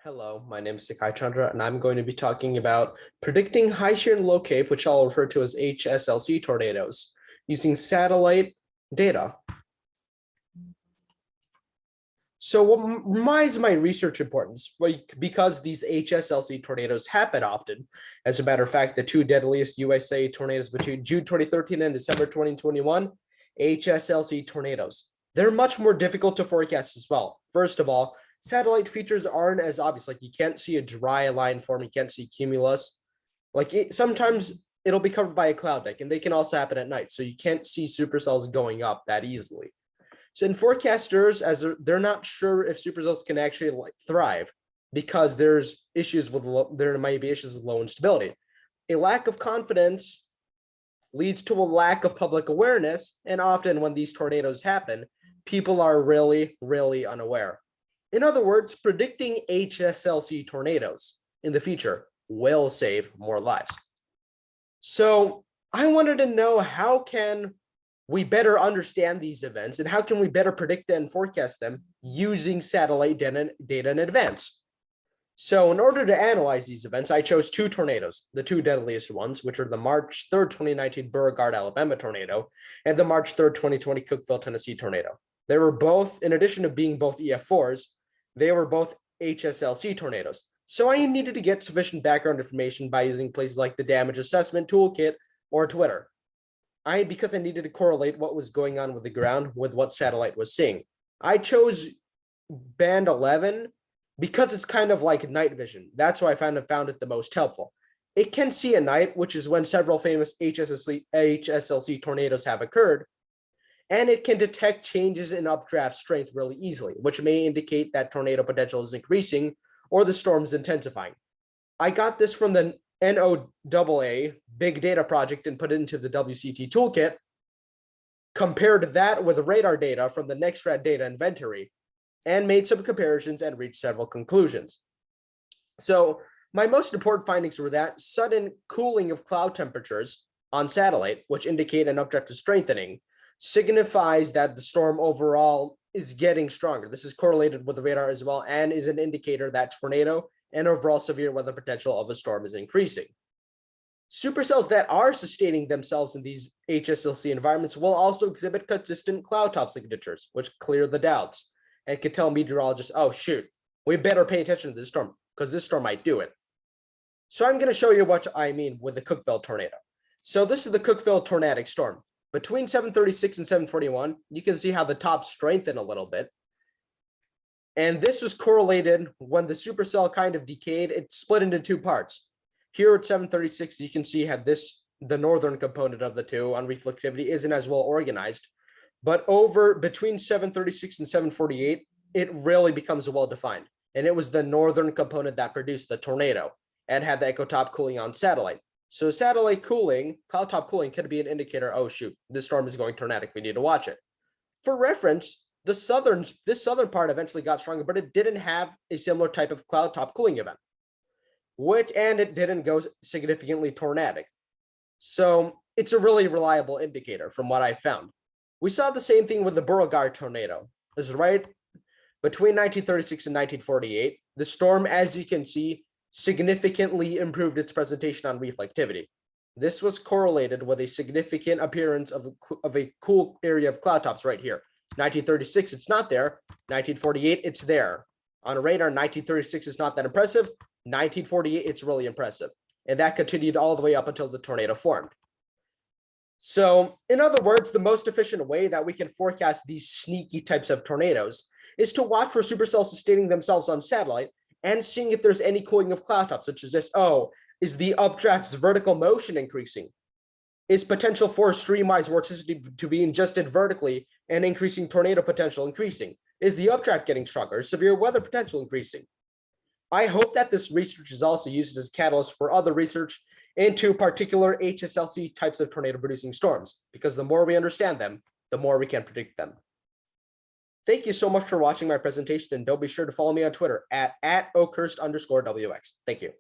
Hello, my name is Sakai Chandra, and I'm going to be talking about predicting high shear and low cape, which I'll refer to as HSLC tornadoes, using satellite data. So why is my research importance? Well, because these HSLC tornadoes happen often. As a matter of fact, the two deadliest USA tornadoes between June 2013 and December 2021, HSLC tornadoes. They're much more difficult to forecast as well. First of all, satellite features aren't as obvious. Like you can't see a dry line form, you can't see cumulus. Sometimes it'll be covered by a cloud deck, and they can also happen at night. So you can't see supercells going up that easily. So in forecasters, as they're not sure if supercells can actually thrive because there might be issues with low instability. A lack of confidence leads to a lack of public awareness, and often when these tornadoes happen, people are really, really unaware. In other words, predicting HSLC tornadoes in the future will save more lives. So I wanted to know, how can we better understand these events, and how can we better predict and forecast them using satellite data in advance? So in order to analyze these events, I chose two tornadoes, the two deadliest ones, which are the March 3rd, 2019 Beauregard, Alabama tornado and the March 3rd, 2020 Cookeville, Tennessee tornado. They were both, in addition to being both EF4s, they were both HSLC tornadoes. So I needed to get sufficient background information by using places like the Damage Assessment Toolkit or Twitter. Because I needed to correlate what was going on with the ground with what satellite was seeing. I chose band 11 because it's kind of like night vision. That's why I found it the most helpful. It can see at night, which is when several famous HSLC tornadoes have occurred, and it can detect changes in updraft strength really easily, which may indicate that tornado potential is increasing or the storm is intensifying. I got this from the NOAA big data project and put it into the WCT toolkit, compared that with radar data from the NextRad data inventory, and made some comparisons and reached several conclusions. So my most important findings were that sudden cooling of cloud temperatures on satellite, which indicate an updraft is strengthening, signifies that the storm overall is getting stronger. This is correlated with the radar as well, and is an indicator that tornado and overall severe weather potential of a storm is increasing. Supercells that are sustaining themselves in these HSLC environments will also exhibit consistent cloud top signatures, which clear the doubts and can tell meteorologists, oh shoot, we better pay attention to this storm because this storm might do it. So I'm going to show you what I mean with the Cookeville tornado. So this is the Cookeville tornadic storm. Between 736 and 741, you can see how the top strengthened a little bit. And this was correlated when the supercell kind of decayed. It split into two parts. Here at 736, you can see how the northern component of the two on reflectivity isn't as well organized. But over between 736 and 748, it really becomes well defined. And it was the northern component that produced the tornado and had the ecotop cooling on satellite. So satellite cooling, cloud top cooling, could be an indicator, oh shoot, this storm is going tornadic, we need to watch it. For reference, this southern part eventually got stronger, but it didn't have a similar type of cloud top cooling event, and it didn't go significantly tornadic. So it's a really reliable indicator from what I found. We saw the same thing with the Beauregard tornado. This is right between 1936 and 1948. The storm, as you can see, significantly improved its presentation on reflectivity. This was correlated with a significant appearance of a cool area of cloud tops right here. 1936, it's not there. 1948, it's there. On a radar, 1936 is not that impressive. 1948, it's really impressive. And that continued all the way up until the tornado formed. So, in other words, the most efficient way that we can forecast these sneaky types of tornadoes is to watch for supercells sustaining themselves on satellite and seeing if there's any cooling of cloud tops, such as this. Oh, is the updraft's vertical motion increasing? Is potential for streamwise vorticity to be ingested vertically and increasing tornado potential increasing? Is the updraft getting stronger? Is severe weather potential increasing? I hope that this research is also used as a catalyst for other research into particular HSLC types of tornado producing storms, because the more we understand them, the more we can predict them. Thank you so much for watching my presentation, and don't be sure to follow me on Twitter at @Oakhurst_WX. Thank you.